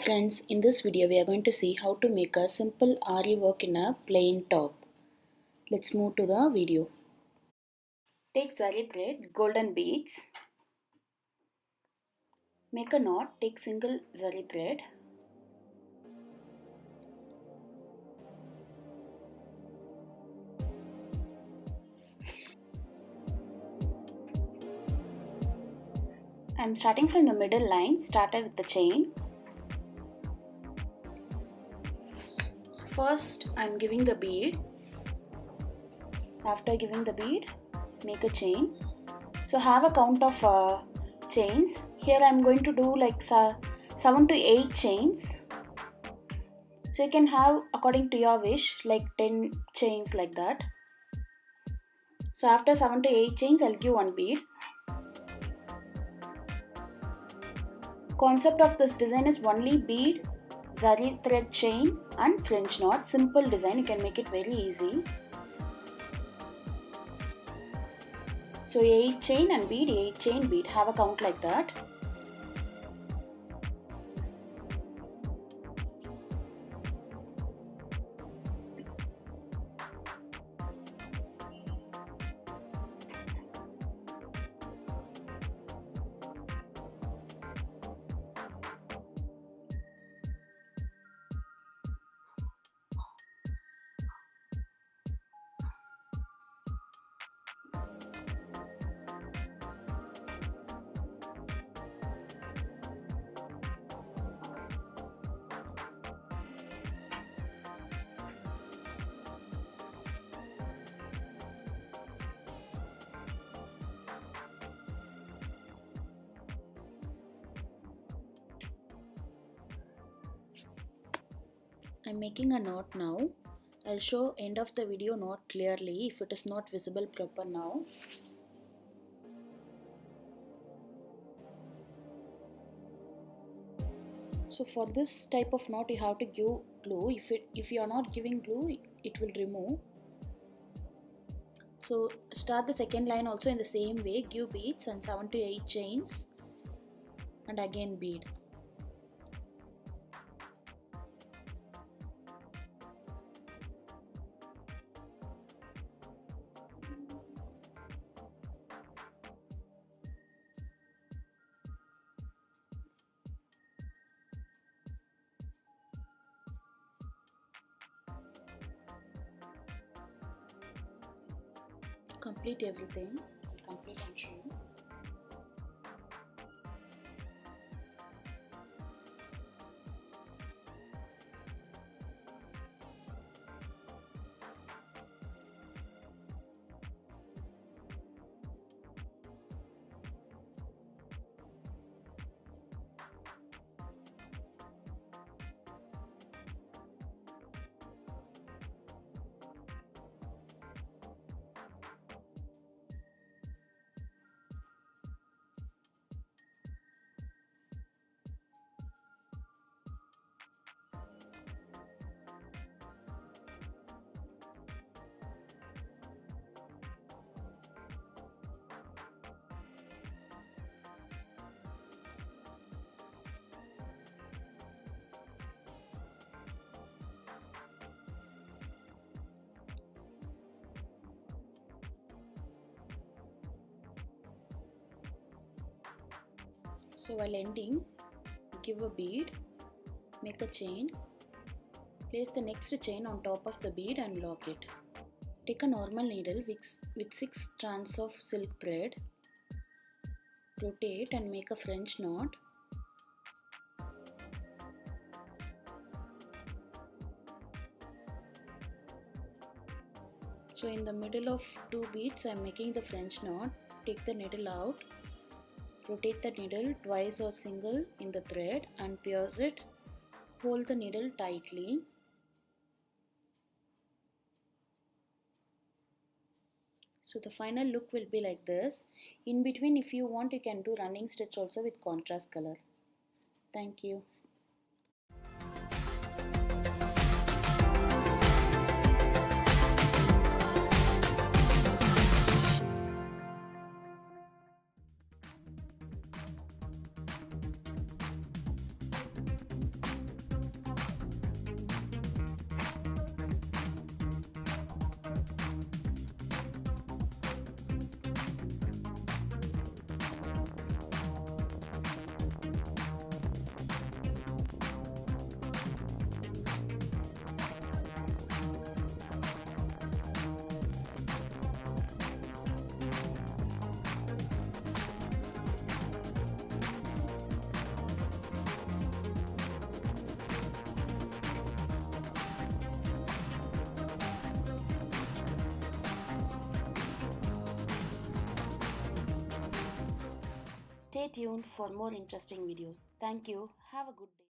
Friends, in this video we are going to see how to make a simple Aari work in a plain top. Let's move to the video. Take Saree thread, golden beads. Make a knot, take single Saree thread. I am starting from the middle line, started with the chain. First I am giving the bead. After giving the bead, make a chain. So have a count of chains. Here I am going to do like 7 to 8 chains. So you can have according to your wish, like 10 chains like that. So after 7 to 8 chains, I'll give one bead. Concept of this design is only bead, zari thread chain and French knot. Simple design, you can make it very easy. So 8 chain and bead, 8 chain bead, have a count like that. I'm making a knot now. I'll show end of the video knot clearly if it is not visible proper now. So for this type of knot you have to give glue. If you are not giving glue, it will remove. So start the second line also in the same way. Give beads and 7 to 8 chains and again bead. Complete everything. Complete and show. So while ending, give a bead, make a chain, place the next chain on top of the bead and lock it. Take a normal needle with 6 strands of silk thread, rotate and make a French knot. So in the middle of 2 beads I am making the French knot. Take the needle out. Rotate the needle twice or single in the thread and pierce it. Hold the needle tightly. So the final look will be like this. In between, if you want, you can do running stitch also with contrast color. Thank you. Stay tuned for more interesting videos. Thank you. Have a good day.